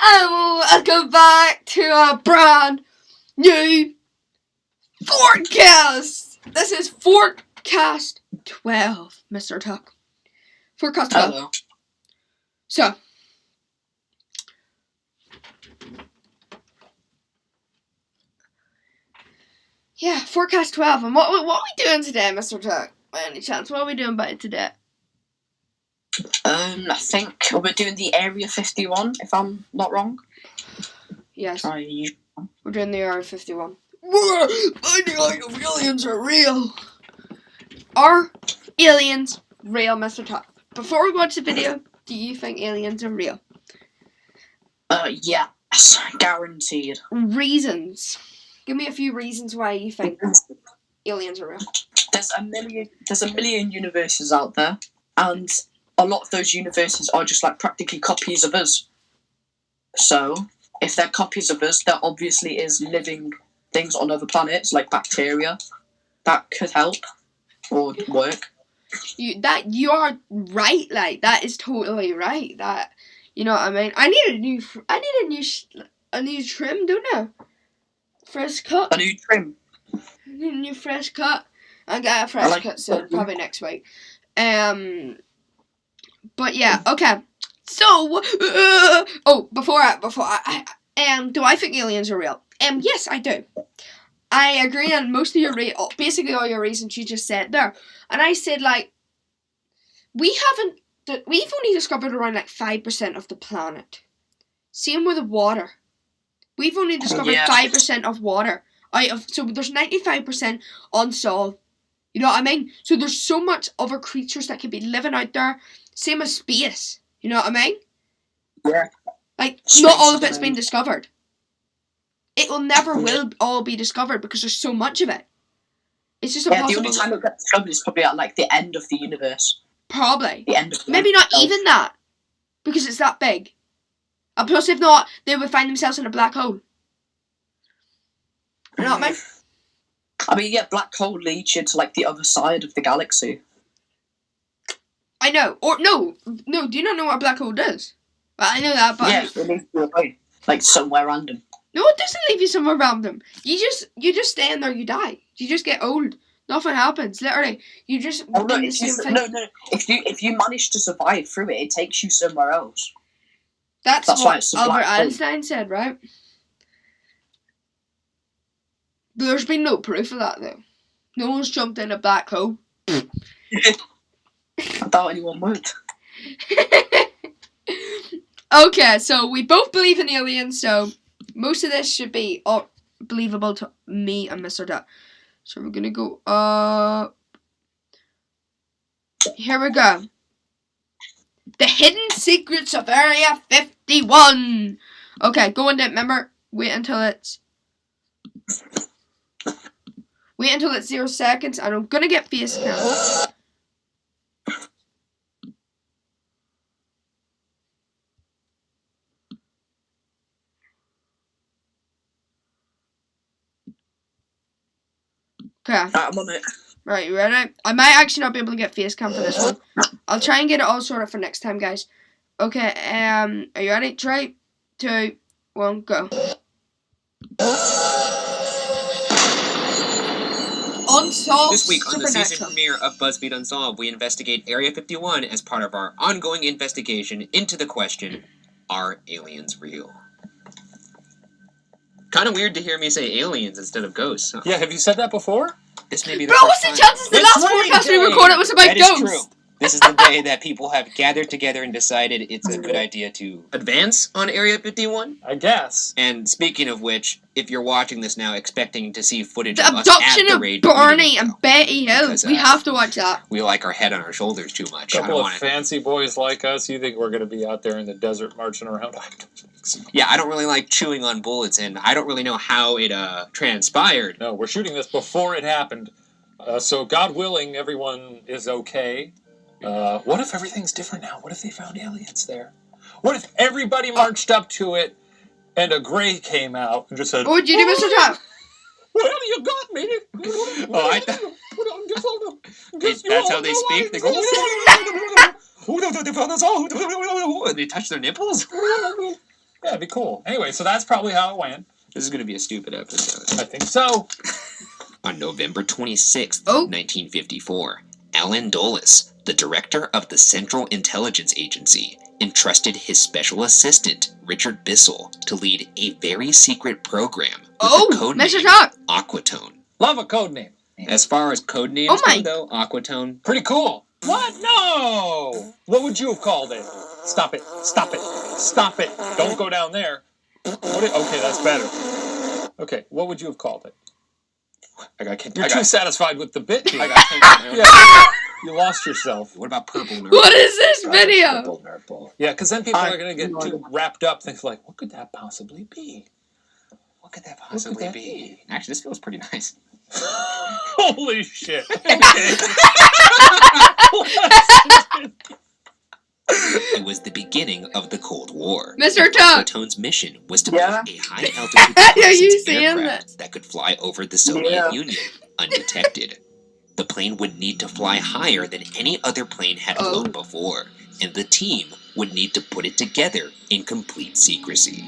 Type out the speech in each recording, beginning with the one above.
And welcome back to a brand new Fortcast. This is Fortcast 12, Mr. Tuck. Fortcast 12. Hello. So, yeah, Fortcast 12. And what are we doing today, Mr. Tuck? By any chance, what are we doing about it today? I think we're doing the Area 51, if I'm not wrong. Yes. We're doing the Area 51. Finding out if aliens are real. Are aliens real, Mr. Tuck? Before we watch the video, do you think aliens are real? Yes. Guaranteed. Reasons. Give me a few reasons why you think aliens are real. There's a million universes out there, and a lot of those universes are just like practically copies of us. So, if they're copies of us, there obviously is living things on other planets, like bacteria, that could help or work. You are right. Like that is totally right. That you know what I mean. I need a new trim, don't I? Fresh cut. A new trim. I need a new fresh cut. I got a fresh cut soon, probably next week. But yeah, okay. So, before I do I think aliens are real? Yes, I do. I agree on most of your basically all your reasons you just said there, and I said like we've only discovered around like 5% of the planet. Same with the water. We've only discovered 5% of water so there's 95% unsolved. You know what I mean? So there's so much other creatures that could be living out there. Same as space. You know what I mean? Yeah. Like, not all of it's been discovered. It will never will all be discovered because there's so much of it. It's just impossible. Yeah, the only time it gets discovered is probably at like the end of the universe. Probably. The end of Maybe not even that. Because it's that big. And plus, if not, they would find themselves in a black hole. You know what I mean? I mean, yeah, black hole leads you to like the other side of the galaxy. I know. Or no, do you not know what a black hole does? Well, I know that, but yeah, it leads you away, like somewhere random. No, it doesn't leave you somewhere random. You just stay in there. You die. You just get old. Nothing happens. Literally, you just no. If you manage to survive through it, it takes you somewhere else. That's what Albert Einstein said, right? But there's been no proof of that, though. No one's jumped in a black hole. I doubt anyone would. Okay, so we both believe in aliens, so most of this should be believable to me and Mr. Duck. So we're gonna go here we go. The Hidden Secrets of Area 51. Okay, go on then, remember, wait until it's 0 seconds, and I'm gonna get face cam. Okay. I'm on it. Right, you ready? I might actually not be able to get face cam for this one. I'll try and get it all sorted for next time, guys. Okay, are you ready? 3, 2, 1, go. Unsolved. This week on the season premiere of BuzzFeed Unsolved, we investigate Area 51 as part of our ongoing investigation into the question, are aliens real? Kind of weird to hear me say aliens instead of ghosts. Huh? Yeah, have you said that before? This may be the Bro, what's the chances the last podcast we recorded was about ghosts? That is true. This is the day that people have gathered together and decided it's a good idea to advance on Area 51. I guess. And speaking of which, if you're watching this now expecting to see footage the of us at the raid, abduction of Barney and Betty Hill, because, we have to watch that. We like our head on our shoulders too much. A couple of fancy boys like us, you think we're going to be out there in the desert marching around? Yeah, I don't really like chewing on bullets, and I don't really know how it transpired. No, we're shooting this before it happened. So God willing, everyone is okay. What if everything's different now? What if they found aliens there? What if everybody marched up to it and a gray came out and just said, "What would you do, Mr. Top?" Well, you got me. Oh, I thought... That's how they speak? They go... They touch their nipples? Yeah, it'd be cool. Anyway, so that's probably how it went. This is going to be a stupid episode. I think so. On November 26th, Oh. 1954, Alan Dulles, the director of the Central Intelligence Agency, entrusted his special assistant, Richard Bissell, to lead a very secret program with the code Mr. name Talk. Aquatone. Love a code name. As far as code names my- go, though, Aquatone. Pretty cool. What? No! What would you have called it? Stop it. Stop it. Stop it. Don't go down there. Okay, that's better. Okay, what would you have called it? You're too satisfied with the bit here. I got 10 on there. Yeah, you lost yourself. What about purple nerd? What is this video? Purple nerdball. Yeah, because then people are going to get too wrapped up, things like, what could that possibly be? What could that possibly be? Actually, this feels pretty nice. Holy shit. It was the beginning of the Cold War. Mr. Talk. Aquatone's mission was to Yeah. build a high-altitude Are you reconnaissance seeing aircraft that could fly over the Soviet Yeah. Union undetected. The plane would need to fly higher than any other plane had flown before, and the team would need to put it together in complete secrecy.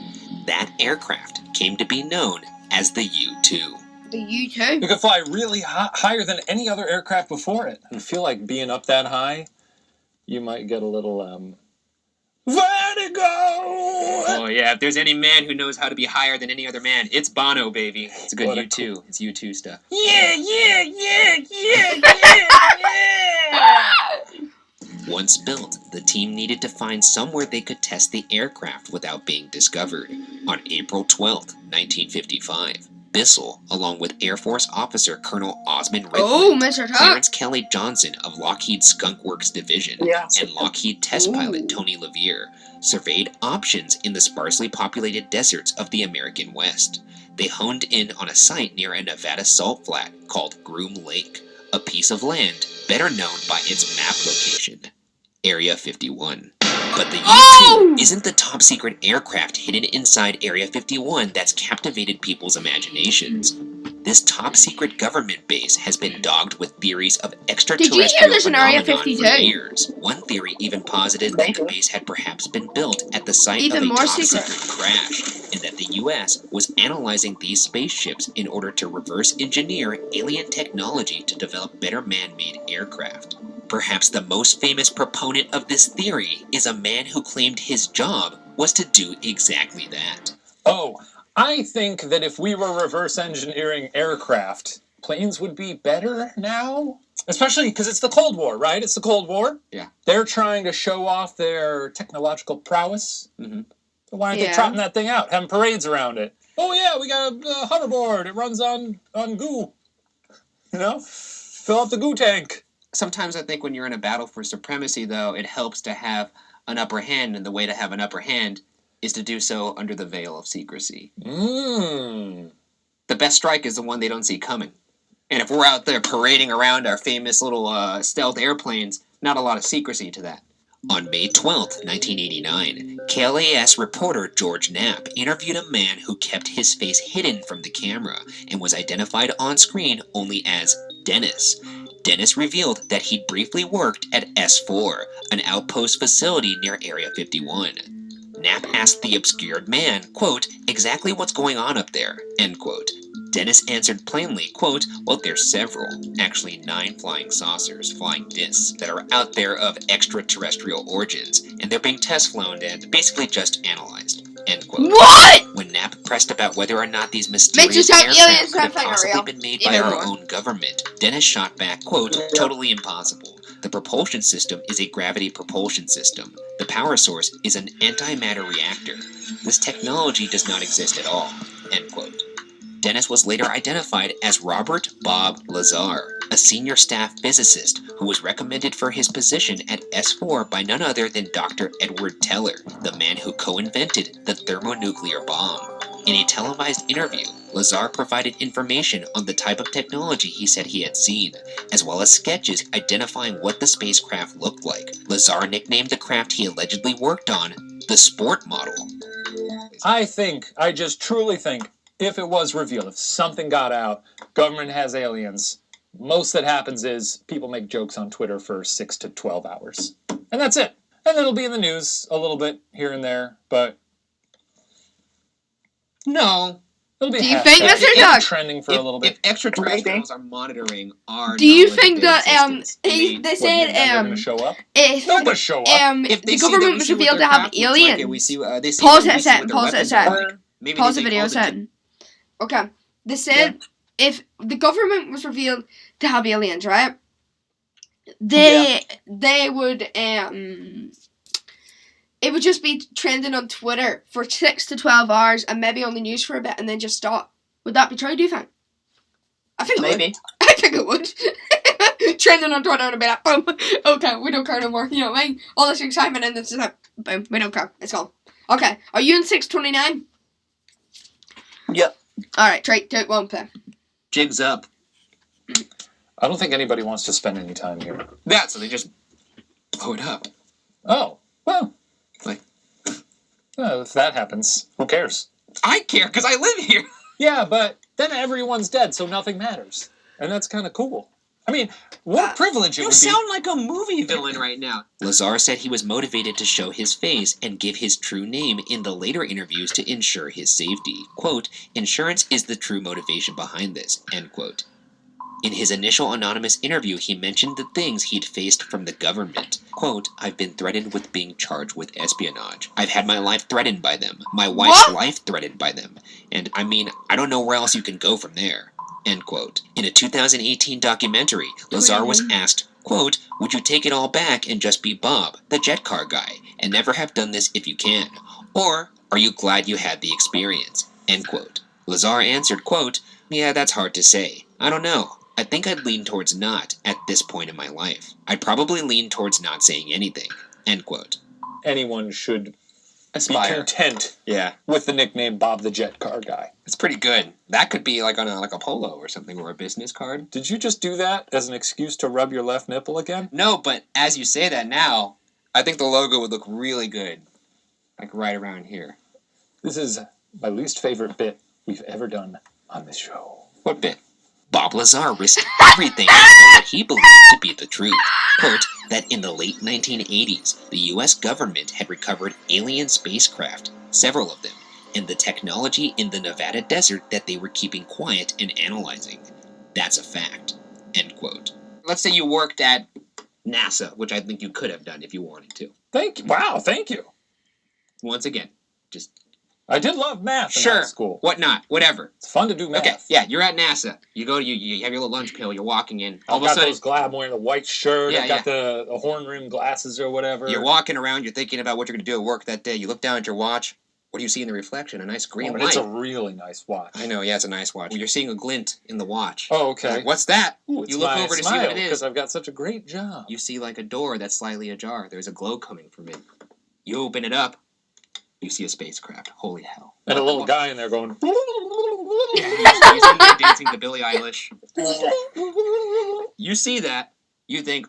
That aircraft came to be known as the U-2. The U2. You could fly really higher than any other aircraft before it. I feel like being up that high, you might get a little, vertigo! Oh yeah, if there's any man who knows how to be higher than any other man, it's Bono, baby. It's a good What a U2. It's U2 stuff. Yeah. Once built, the team needed to find somewhere they could test the aircraft without being discovered. On April 12th, 1955, Bissell, along with Air Force officer Colonel Osmond Oh, Rickland, Mr. Talk. Clarence Kelly Johnson of Lockheed Skunk Works Division, Yeah. and Lockheed test pilot Tony LeVere surveyed options in the sparsely populated deserts of the American West. They honed in on a site near a Nevada salt flat called Groom Lake, a piece of land better known by its map location, Area 51. But the U-2 isn't the top-secret aircraft hidden inside Area 51 that's captivated people's imaginations. This top-secret government base has been dogged with theories of extraterrestrial Did you hear this in Area phenomenon 52? for years. One theory even posited that the base had perhaps been built at the site Even of a more top-secret secret. crash, and that the U.S. was analyzing these spaceships in order to reverse engineer alien technology to develop better man-made aircraft. Perhaps the most famous proponent of this theory is a man who claimed his job was to do exactly that. Oh, I think that if we were reverse engineering aircraft, planes would be better now. Especially because it's the Cold War, right? It's the Cold War. Yeah. They're trying to show off their technological prowess. Mm-hmm. So why aren't they Yeah. trotting that thing out, having parades around it? Oh yeah, we got a hoverboard. It runs on goo. You know, fill up the goo tank. Sometimes I think when you're in a battle for supremacy, though, it helps to have an upper hand, and the way to have an upper hand is to do so under the veil of secrecy. Mmm. The best strike is the one they don't see coming. And if we're out there parading around our famous little stealth airplanes, not a lot of secrecy to that. On May 12th, 1989, KLAS reporter George Knapp interviewed a man who kept his face hidden from the camera and was identified on screen only as Dennis. Dennis revealed that he'd briefly worked at S4, an outpost facility near Area 51. Knapp asked the obscured man, quote, exactly what's going on up there, end quote. Dennis answered plainly, quote, well, there's several, actually 9 flying saucers, flying discs, that are out there of extraterrestrial origins, and they're being test flown and basically just analyzed, end quote. What? When Knapp pressed about whether or not these mysterious sound aircraft aliens could have sound like possibly real. been made by Even our more. own government, Dennis shot back, quote, totally impossible. The propulsion system is a gravity propulsion system. The power source is an antimatter reactor. This technology does not exist at all, end quote. Dennis was later identified as Robert Bob Lazar, a senior staff physicist who was recommended for his position at S4 by none other than Dr. Edward Teller, the man who co-invented the thermonuclear bomb. In a televised interview, Lazar provided information on the type of technology he said he had seen, as well as sketches identifying what the spacecraft looked like. Lazar nicknamed the craft he allegedly worked on the Sport Model. I just truly think, if it was revealed, if something got out, government has aliens, most that happens is people make jokes on Twitter for 6 to 12 hours. And that's it. And it'll be in the news a little bit here and there, but No. It'll be Do you half think, that. Mr. It'll be Doug? trending for a little If bit. extraterrestrials are monitoring our Do you knowledge of think their that existence, I they mean, What, said they're going to show up? if No, but show up. if they the see that government we was see what revealed their to have craft looks like, aliens? and we see, they see Pause that it a we see second. what their Pause it a weapons second. are like. Maybe Pause they the think, video oh, a second. Okay. They said if the government was revealed to have aliens, right? They would it would just be trending on Twitter for 6 to 12 hours and maybe on the news for a bit and then just stop. Would that be true, do you think? I think it would. Maybe. I think it would. Trending on Twitter and be like, boom, okay, we don't care no more. You know what I mean? All this excitement and it's just like, boom, we don't care. It's gone. Okay, are you in 629? Yep. Alright, 3, 2, 1, play. Jigs up. I don't think anybody wants to spend any time here. So they just blow it up. Oh, well. Like- If that happens, who cares? I care, because I live here. Yeah, but then everyone's dead, so nothing matters. And that's kind of cool. I mean, what a privilege it You would be. sound like a movie villain right now. Lazar said he was motivated to show his face and give his true name in the later interviews to ensure his safety. Quote, insurance is the true motivation behind this, end quote. In his initial anonymous interview, he mentioned the things he'd faced from the government. Quote, I've been threatened with being charged with espionage. I've had my life threatened by them. My wife's life threatened by them. And, I mean, I don't know where else you can go from there. End quote. In a 2018 documentary, Lazar was asked, quote, would you take it all back and just be Bob, the jet car guy, and never have done this if you can? Or, are you glad you had the experience? End quote. Lazar answered, quote, yeah, that's hard to say. I don't know. I think I'd lean towards not at this point in my life. I'd probably lean towards not saying anything. End quote. Anyone should Aspire. be content Yeah. with the nickname Bob the Jet Car Guy. It's pretty good. That could be like on a polo or something, or a business card. Did you just do that as an excuse to rub your left nipple again? No, but as you say that now, I think the logo would look really good. Like right around here. This is my least favorite bit we've ever done on this show. What bit? Bob Lazar risked everything to tell what he believed to be the truth. Quote, that in the late 1980s, the U.S. government had recovered alien spacecraft, several of them, and the technology in the Nevada desert that they were keeping quiet and analyzing. That's a fact. End quote. Let's say you worked at NASA, which I think you could have done if you wanted to. Thank you. Wow, thank you. Once again, just I did love math in high school. What not, whatever. It's fun to do math. Okay, yeah, you're at NASA. You go to you have your little lunch pail. You're walking in. All I've of a got sudden, those I'm wearing a white shirt. Yeah, I've got the horn-rimmed glasses or whatever. you're walking around. You're thinking about what you're going to do at work that day. You look down at your watch. What do you see in the reflection? A nice green but light. it's a really nice watch. I know. Yeah, it's a nice watch. You're seeing a glint in the watch. Oh, okay. Like, what's that? Ooh, it's you look my over to see smile, what it is. because I've got such a great job. You see like a door that's slightly ajar. There's a glow coming from it. You open it up. You see a spacecraft. Holy hell! And a little guy in there going. Yeah, he's in there dancing to Billie Eilish. You see that. You think,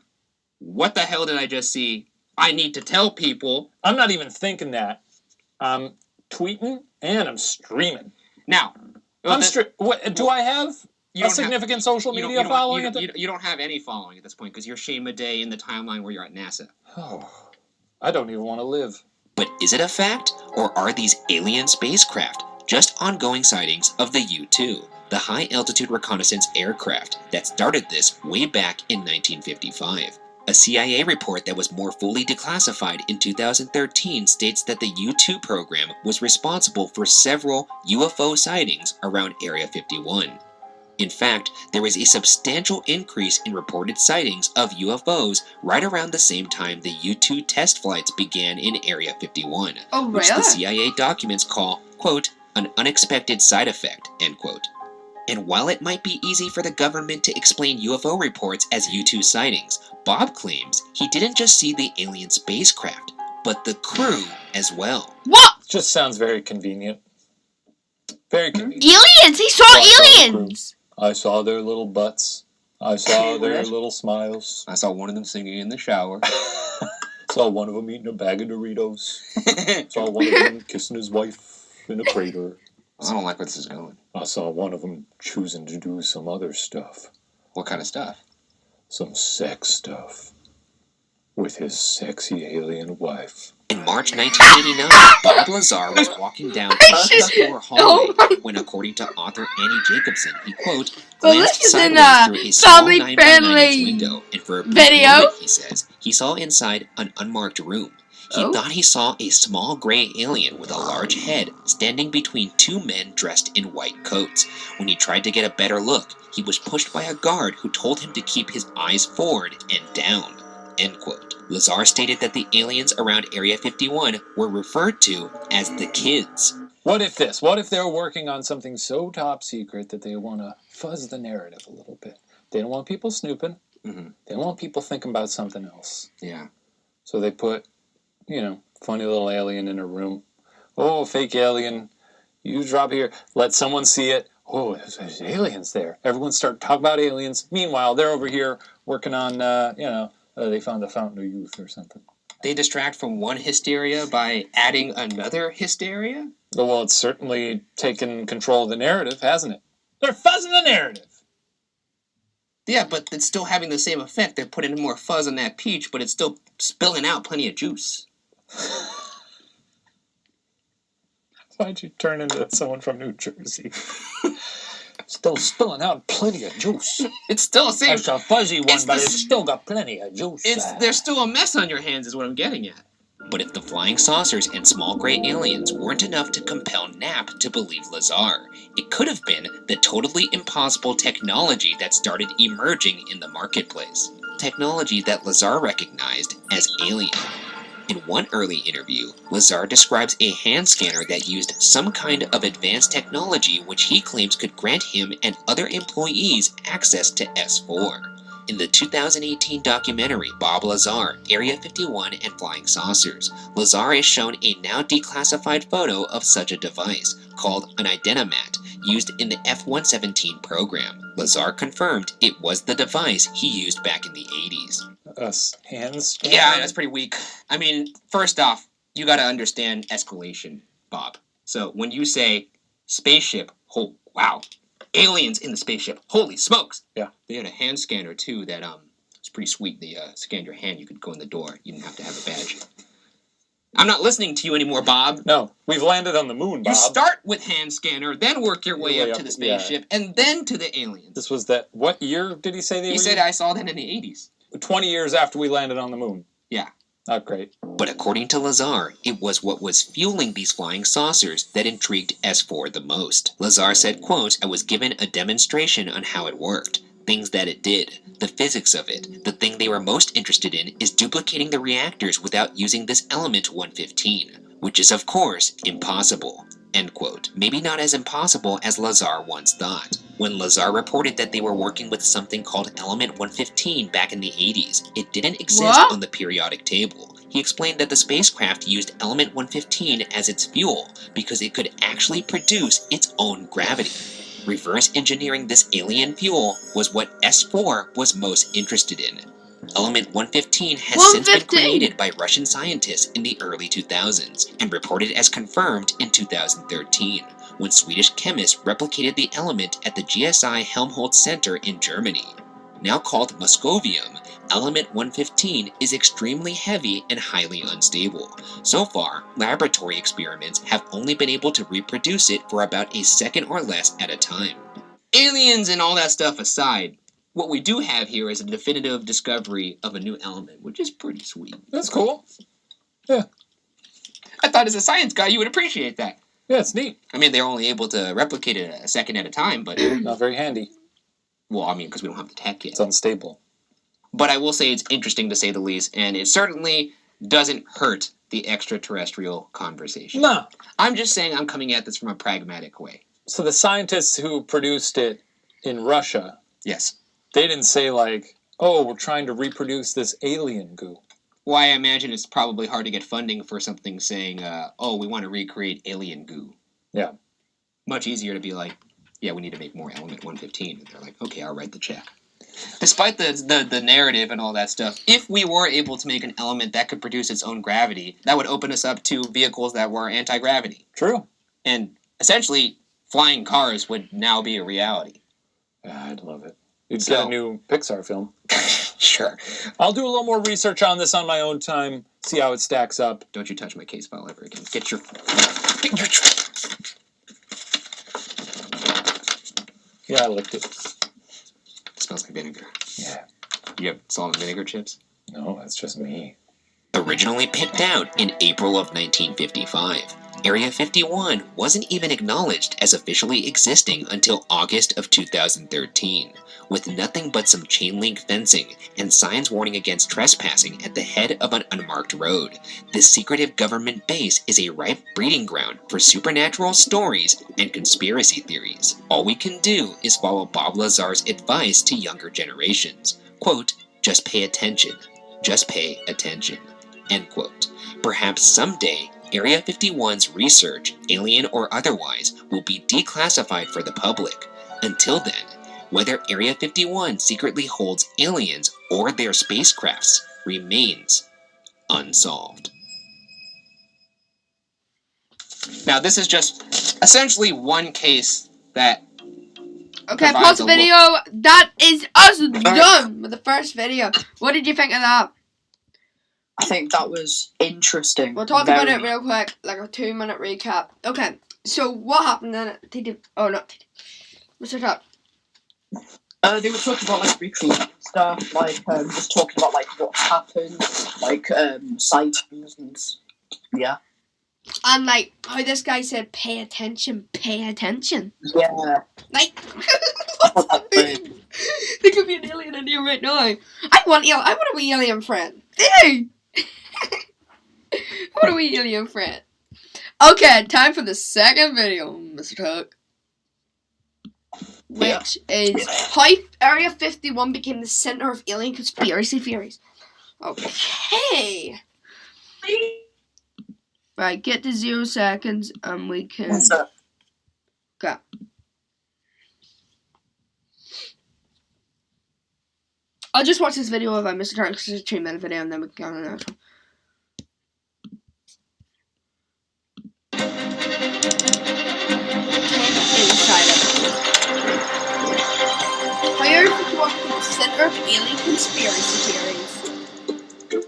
what the hell did I just see? I need to tell people. I'm not even thinking that. I'm tweeting and I'm streaming. Now, What do I have? You A don't significant social you don't- media you don't- following? you don't have any following at this point because you're Shane Day in the timeline where you're at NASA. Oh, I don't even want to live. But is it a fact, or are these alien spacecraft just ongoing sightings of the U-2, the high-altitude reconnaissance aircraft that started this way back in 1955? A CIA report that was more fully declassified in 2013 states that the U-2 program was responsible for several UFO sightings around Area 51. In fact, there was a substantial increase in reported sightings of UFOs right around the same time the U-2 test flights began in Area 51, Oh, which the really? CIA documents call, quote, an unexpected side effect, end quote. And while it might be easy for the government to explain UFO reports as U-2 sightings, Bob claims he didn't just see the alien spacecraft, but the crew as well. What? It just sounds very convenient. Very convenient. Aliens! He saw aliens! I saw their little butts. I saw their little smiles. I saw one of them singing in the shower. Saw one of them eating a bag of Doritos. Saw one of them kissing his wife in a crater. I don't like where this is going. I saw one of them choosing to do some other stuff. What kind of stuff? Some sex stuff. With his sexy alien wife. In March 1989, Bob Lazar was walking down a second-floor hallway when, according to author Annie Jacobson, he, quote, Well, glanced this is in sideways through a small family 9 by 9 inch friendly window, and for a brief video. moment, he says, he saw inside an unmarked room. He Oh. thought he saw a small gray alien with a large head standing between two men dressed in white coats. When he tried to get a better look, he was pushed by a guard who told him to keep his eyes forward and down. End quote. Lazar stated that the aliens around Area 51 were referred to as the Kids. What if this? What if they're working on something so top secret that they want to fuzz the narrative a little bit? They don't want people snooping. Mm-hmm. They don't want people thinking about something else. Yeah. So they put, funny little alien in a room. Oh, fake alien. You drop here. Let someone see it. Oh, there's aliens there. Everyone start talking about aliens. Meanwhile, they're over here working on, they found the Fountain of Youth or something. They distract from one hysteria by adding another hysteria? Well, it's certainly taken control of the narrative, hasn't it? They're fuzzing the narrative. Yeah, but it's still having the same effect. They're putting more fuzz on that peach, but it's still spilling out plenty of juice. Why'd you turn into someone from New Jersey? Still spilling out plenty of juice. It's still the same. It's a fuzzy one, It's but the- it's still got plenty of juice. There's still a mess on your hands is what I'm getting at. But if the flying saucers and small gray aliens weren't enough to compel Knapp to believe Lazar, it could have been the totally impossible technology that started emerging in the marketplace. Technology that Lazar recognized as alien. In one early interview, Lazar describes a hand scanner that used some kind of advanced technology which he claims could grant him and other employees access to S4. In the 2018 documentary Bob Lazar, Area 51 and Flying Saucers, Lazar is shown a now declassified photo of such a device, called an Identimat, used in the F-117 program. Lazar confirmed it was the device he used back in the 80s. Hands? Yeah, that's pretty weak. I mean, first off, you gotta understand escalation, Bob. So when you say spaceship, oh, wow, aliens in the spaceship, holy smokes! Yeah. They had a hand scanner, too, that, was pretty sweet. They, scanned your hand, you could go in the door. You didn't have to have a badge. I'm not listening to you anymore, Bob. No, we've landed on the moon, Bob. You start with hand scanner, then work your way up to the spaceship, and then to the aliens. This was that, what year did he say they were? He said I saw that in the 80s. 20 years after we landed on the moon. Yeah. Not great. But according to Lazar, it was what was fueling these flying saucers that intrigued S4 the most. Lazar said, quote, I was given a demonstration on how it worked, things that it did, the physics of it. The thing they were most interested in is duplicating the reactors without using this element 115, which is of course impossible. End quote. Maybe not as impossible as Lazar once thought. When Lazar reported that they were working with something called element 115 back in the 80s, it didn't exist on the periodic table. He explained that the spacecraft used element 115 as its fuel because it could actually produce its own gravity. Reverse engineering this alien fuel was what S4 was most interested in. Element 115 has since been created by Russian scientists in the early 2000s and reported as confirmed in 2013, when Swedish chemists replicated the element at the GSI Helmholtz Center in Germany. Now called Moscovium, element 115 is extremely heavy and highly unstable. So far, laboratory experiments have only been able to reproduce it for about a second or less at a time. Aliens and all that stuff aside, what we do have here is a definitive discovery of a new element, which is pretty sweet. That's cool. Yeah. I thought as a science guy you would appreciate that. Yeah, it's neat. I mean, they're only able to replicate it a second at a time, but... Not very handy. Well, I mean, because we don't have the tech yet. It's unstable. But I will say it's interesting to say the least, and it certainly doesn't hurt the extraterrestrial conversation. No. I'm just saying I'm coming at this from a pragmatic way. So the scientists who produced it in Russia... Yes. They didn't say, like, oh, we're trying to reproduce this alien goo. Well, I imagine it's probably hard to get funding for something saying, oh, we want to recreate alien goo. Yeah. Much easier to be like, yeah, we need to make more element 115. And they're like, okay, I'll write the check. Despite the narrative and all that stuff, if we were able to make an element that could produce its own gravity, that would open us up to vehicles that were anti-gravity. True. And essentially, flying cars would now be a reality. Yeah, I'd love it. You'd get a new Pixar film. Sure. I'll do a little more research on this on my own time, see how it stacks up. Don't you touch my case file ever again. Get your... Yeah, I licked it. Smells like vinegar. Yeah. You have salt and vinegar chips? No, that's just me. Originally picked out in April of 1955, Area 51 wasn't even acknowledged as officially existing until August of 2013, with nothing but some chain link fencing and signs warning against trespassing at the head of an unmarked road. This secretive government base is a ripe breeding ground for supernatural stories and conspiracy theories. All we can do is follow Bob Lazar's advice to younger generations. Quote, just pay attention. Just pay attention. End quote. Perhaps someday, Area 51's research, alien or otherwise, will be declassified for the public. Until then, whether Area 51 secretly holds aliens or their spacecrafts remains unsolved. Now, this is just essentially one case that... Okay, provides pause the a look. video. That is us done with the first video. What did you think of that? I think that was interesting. We'll talk about it Very- real quick, like a 2-minute recap. Okay, so what happened then? Mr. Top. They were talking about like recruitment stuff, like just talking about like what's happened, like sightings and yeah. And like how this guy said, pay attention, pay attention. Yeah. Like, what's that mean? There could be an alien in here right now. I want a wee alien friend. Hey! What a wee alien friend. Okay, time for the second video, Mr. Tuck. Which is how Area 51 became the center of alien conspiracy theories. Okay. Right, get to 0 seconds and we can go. I'll just watch this video about Mr. Tuck because it's a 2-minute video and then we can go on the next one. Area 51 became the center of alien conspiracy theories.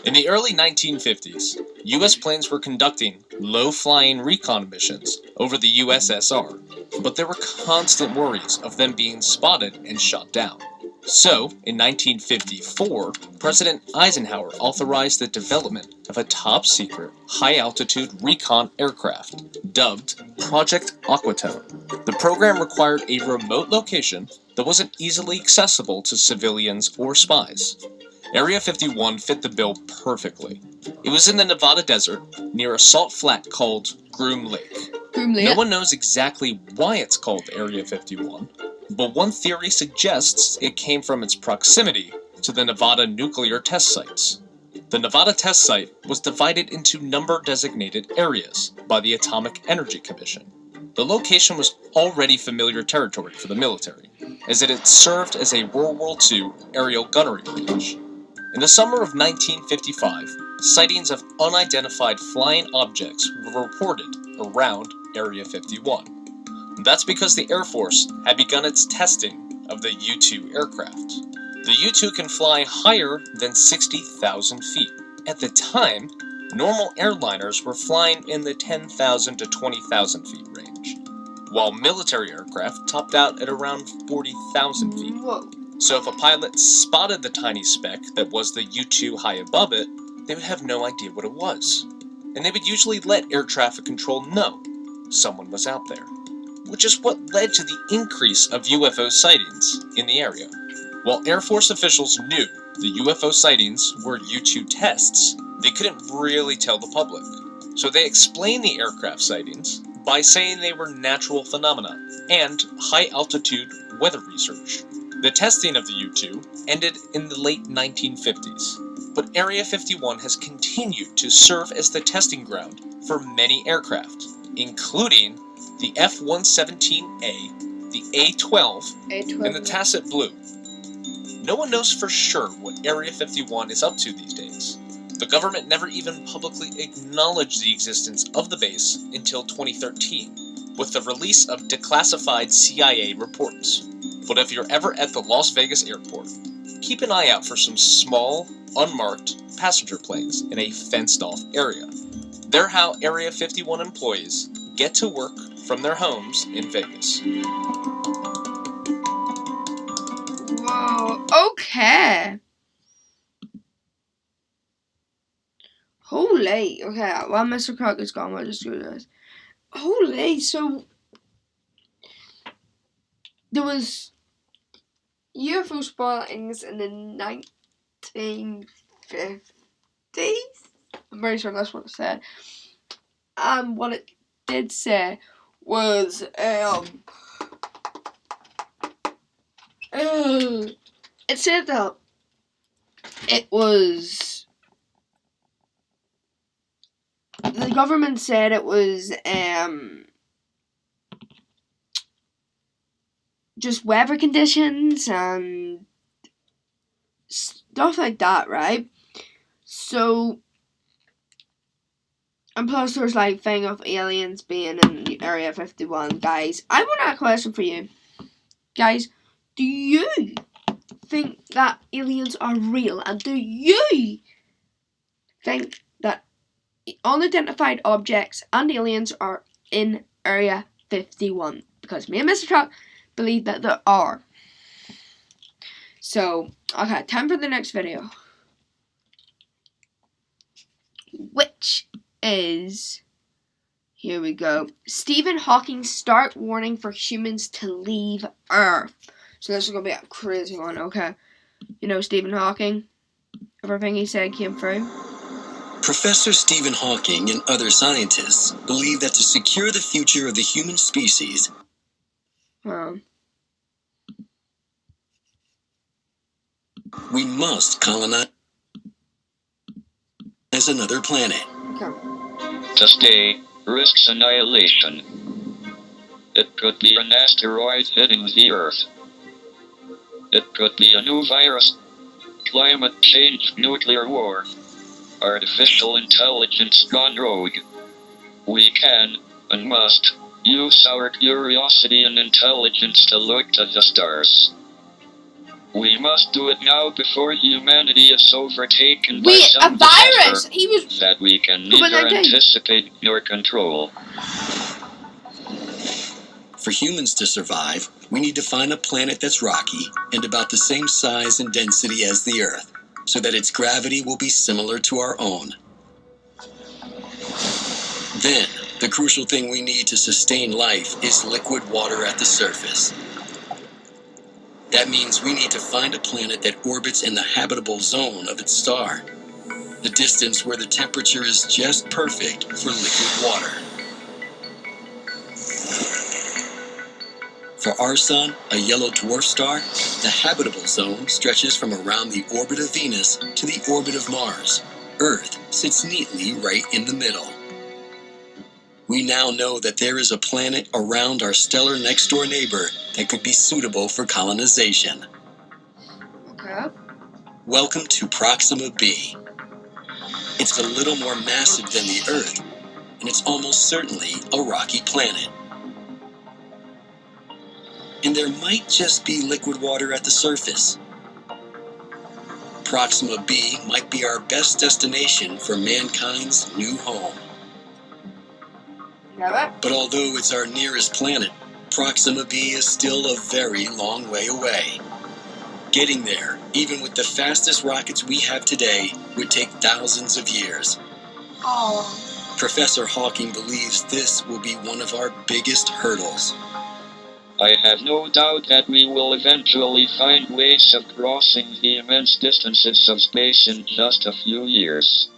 In the early 1950s, U.S. planes were conducting low-flying recon missions over the USSR, but there were constant worries of them being spotted and shot down. So, in 1954, President Eisenhower authorized the development of a top-secret, high-altitude recon aircraft, dubbed Project Aquatone. The program required a remote location that wasn't easily accessible to civilians or spies. Area 51 fit the bill perfectly. It was in the Nevada desert, near a salt flat called Groom Lake. No one knows exactly why it's called Area 51, but one theory suggests it came from its proximity to the Nevada nuclear test sites. The Nevada test site was divided into number-designated areas by the Atomic Energy Commission. The location was already familiar territory for the military, as it had served as a World War II aerial gunnery range. In the summer of 1955, sightings of unidentified flying objects were reported around Area 51. That's because the Air Force had begun its testing of the U-2 aircraft. The U-2 can fly higher than 60,000 feet. At the time, normal airliners were flying in the 10,000 to 20,000 feet range, while military aircraft topped out at around 40,000 feet. Whoa. So if a pilot spotted the tiny speck that was the U-2 high above it, they would have no idea what it was. And they would usually let air traffic control know someone was out there, which is what led to the increase of UFO sightings in the area. While Air Force officials knew the UFO sightings were U-2 tests, they couldn't really tell the public. So they explained the aircraft sightings by saying they were natural phenomena and high-altitude weather research. The testing of the U-2 ended in the late 1950s, but Area 51 has continued to serve as the testing ground for many aircraft, including the F-117A, the A-12, and the Tacit Blue. No one knows for sure what Area 51 is up to these days. The government never even publicly acknowledged the existence of the base until 2013, with the release of declassified CIA reports. But if you're ever at the Las Vegas airport, keep an eye out for some small, unmarked passenger planes in a fenced-off area. They're how Area 51 employees get to work from their homes in Vegas. Whoa. Okay. Holy. Okay, while Mr. Cook is gone, I'll just do this. Holy. So there was UFO spottings in the 1950s. I'm very sure that's what it said. And what it did say was it said that it was, the government said it was just weather conditions and stuff like that, right? So, and plus there's like thing of aliens being in Area 51. Guys, I want a question for you. Guys, do you think that aliens are real? And do you think that unidentified objects and aliens are in Area 51? Because me and Mr. Truck believe that there are. So, okay, time for the next video. Which is, here we go, Stephen Hawking's stark warning for humans to leave Earth. So this is going to be a crazy one, okay? You know Stephen Hawking? Everything he said came through? Professor Stephen Hawking and other scientists believe that to secure the future of the human species, we must colonize another planet. Okay. To stay, risks annihilation. It could be an asteroid hitting the Earth. It could be a new virus, climate change, nuclear war, artificial intelligence gone rogue. We can, and must, use our curiosity and intelligence to look to the stars. We must do it now before humanity is overtaken by Wait, some a virus! disaster He was... that we can neither COVID-19. anticipate nor control. For humans to survive, we need to find a planet that's rocky and about the same size and density as the Earth, so that its gravity will be similar to our own. Then, the crucial thing we need to sustain life is liquid water at the surface. That means we need to find a planet that orbits in the habitable zone of its star, the distance where the temperature is just perfect for liquid water. For our sun, a yellow dwarf star, the habitable zone stretches from around the orbit of Venus to the orbit of Mars. Earth sits neatly right in the middle. We now know that there is a planet around our stellar next-door neighbor that could be suitable for colonization. Okay. Welcome to Proxima b. It's a little more massive than the Earth, and it's almost certainly a rocky planet. And there might just be liquid water at the surface. Proxima b might be our best destination for mankind's new home. But although it's our nearest planet, Proxima b is still a very long way away. Getting there, even with the fastest rockets we have today, would take thousands of years. Oh. Professor Hawking believes this will be one of our biggest hurdles. I have no doubt that we will eventually find ways of crossing the immense distances of space in just a few years.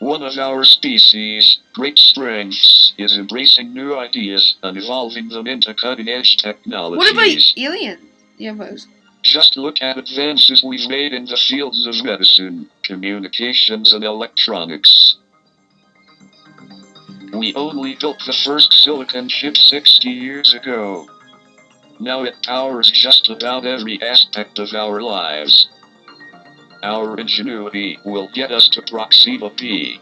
One of our species' great strengths is embracing new ideas and evolving them into cutting-edge technologies. What about alien UFOs? Just look at advances we've made in the fields of medicine, communications, and electronics. We only built the first silicon chip 60 years ago. Now it powers just about every aspect of our lives. Our ingenuity will get us to Proxima b.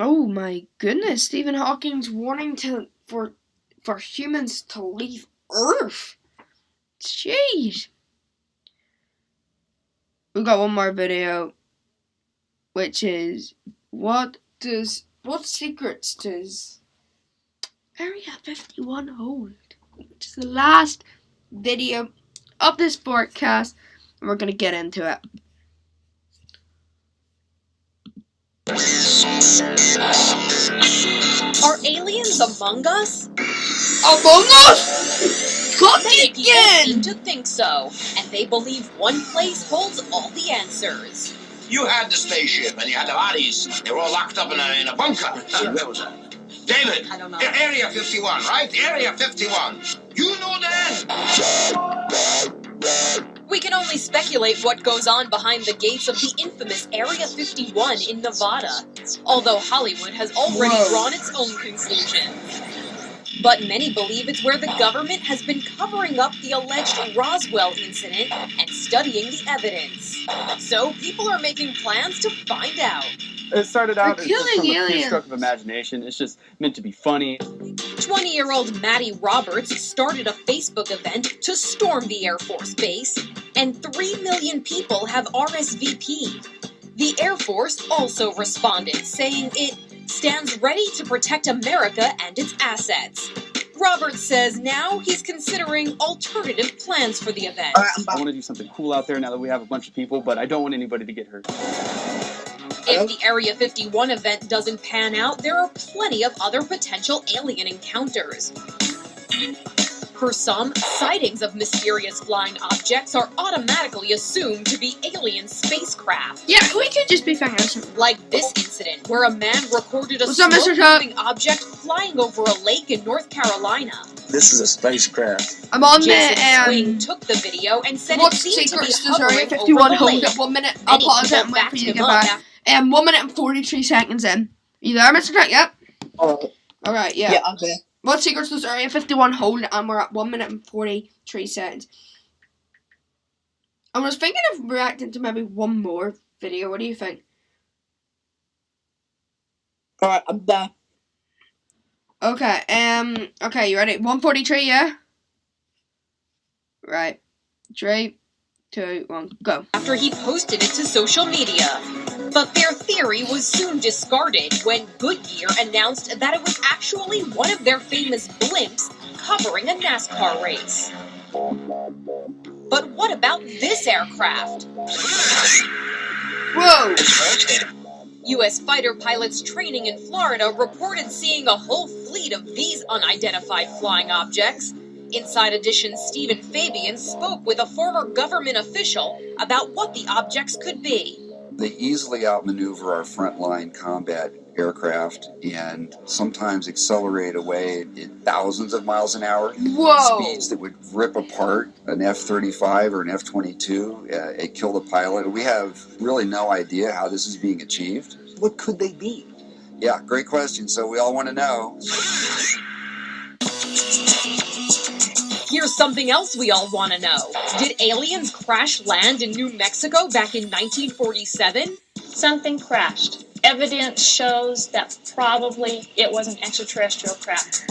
Oh my goodness, Stephen Hawking's warning for humans to leave Earth. Jeez. We got one more video, which is what secrets does Area 51 hold? Which is the last video of this Fortcast, and we're gonna get into it. Are aliens among us? Among Us? Cook Many people seem again! to think so, and they believe one place holds all the answers. You had the spaceship and you had the bodies. They were all locked up in a bunker. Where was that? David, I don't know. Area 51, right? Area 51. You know that? We can only speculate what goes on behind the gates of the infamous Area 51 in Nevada, although Hollywood has already drawn its own conclusions. But many believe it's where the government has been covering up the alleged Roswell incident and studying the evidence. So people are making plans to find out. It started out They're as just from killing a pure aliens. stroke of imagination. It's just meant to be funny. 20-year-old Maddie Roberts started a Facebook event to storm the Air Force Base, and 3 million people have RSVP'd. The Air Force also responded, saying it stands ready to protect America and its assets. Roberts says now he's considering alternative plans for the event. I want to do something cool out there now that we have a bunch of people, but I don't want anybody to get hurt. If the Area 51 event doesn't pan out, there are plenty of other potential alien encounters. For some, sightings of mysterious flying objects are automatically assumed to be alien spacecraft. Yeah, we could just be thinking something. Like this incident, where a man recorded a What's up, Mr. Chuck? slow-moving object flying over a lake in North Carolina. This is a spacecraft. I'm on Jason the Swing took the video and said it what seemed to be secrets does Area hovering 51 over the hold lake. at 1 minute? I'll Many pause it and people wait for backed you to him get up back. 1 minute and 43 seconds in. You there, Mr. Chuck? Yep. Alright, yeah. Yeah, I'm there. What secrets does Area 51 hold? And we're at 1 minute and 43 seconds. I was thinking of reacting to maybe one more video. What do you think? Alright, I'm there. Okay, okay, you ready? 143, yeah? Right. 3, 2, 1, go. After he posted it to social media. But their theory was soon discarded when Goodyear announced that it was actually one of their famous blimps covering a NASCAR race. But what about this aircraft? Whoa! U.S. fighter pilots training in Florida reported seeing a whole fleet of these unidentified flying objects. Inside Edition's Stephen Fabian spoke with a former government official about what the objects could be. They easily outmaneuver our frontline combat aircraft and sometimes accelerate away at thousands of miles an hour. Whoa! Speeds that would rip apart an F-35 or an F-22 and kill the pilot. We have really no idea how this is being achieved. What could they be? Yeah, great question. So we all want to know. Here's something else we all want to know. Did aliens crash land in New Mexico back in 1947? Something crashed. Evidence shows that probably it was an extraterrestrial craft.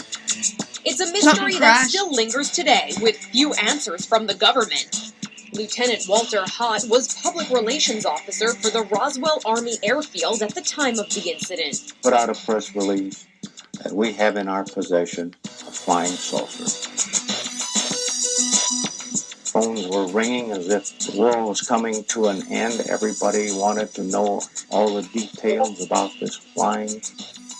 It's a mystery that still lingers today, with few answers from the government. Lieutenant Walter Hott was public relations officer for the Roswell Army Airfield at the time of the incident. Put out a press release that we have in our possession a flying saucer. Phones were ringing as if the world was coming to an end. Everybody wanted to know all the details about this flying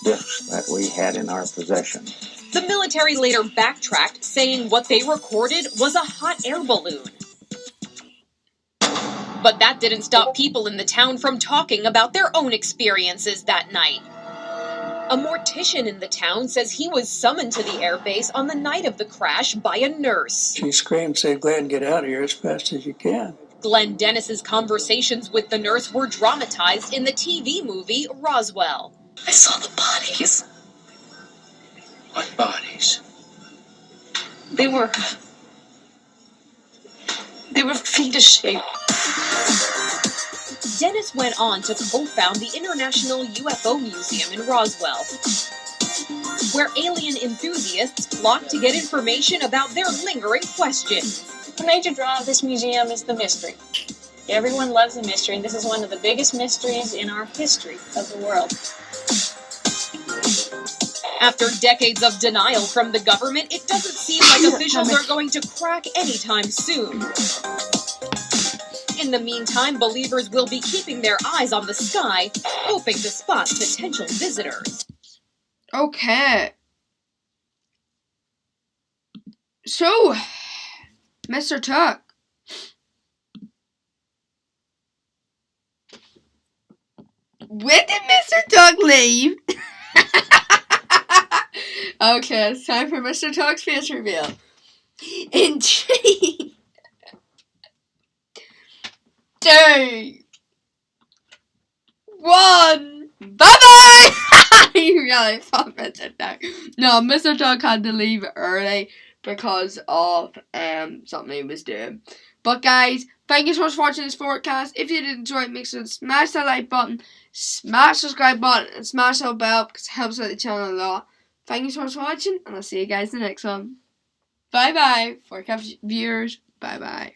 disc that we had in our possession. The military later backtracked, saying what they recorded was a hot air balloon. But that didn't stop people in the town from talking about their own experiences that night. A mortician in the town says he was summoned to the airbase on the night of the crash by a nurse. She screamed, said, "Glenn, get out of here as fast as you can." Glenn Dennis's conversations with the nurse were dramatized in the TV movie Roswell. I saw the bodies. What bodies? They were fetus shaped. Dennis went on to co-found the International UFO Museum in Roswell, where alien enthusiasts flock to get information about their lingering questions. The major draw of this museum is the mystery. Everyone loves the mystery, and this is one of the biggest mysteries in our history of the world. After decades of denial from the government, it doesn't seem like officials are going to crack anytime soon. In the meantime, believers will be keeping their eyes on the sky, hoping to spot potential visitors. Okay. So, Mr. Tuck. When did Mr. Tuck leave? Okay, it's time for Mr. Tuck's face reveal. In 3, 2, 1. Bye-bye! You really thought Mr. Tuck. No, Mr. Tuck had to leave early because of something he was doing. But guys, thank you so much for watching this Fortcast. If you did enjoy it, make sure to smash that like button, smash the subscribe button, and smash that bell because it helps out the channel a lot. Thank you so much for watching, and I'll see you guys in the next one. Bye bye, Fortcast viewers. Bye bye.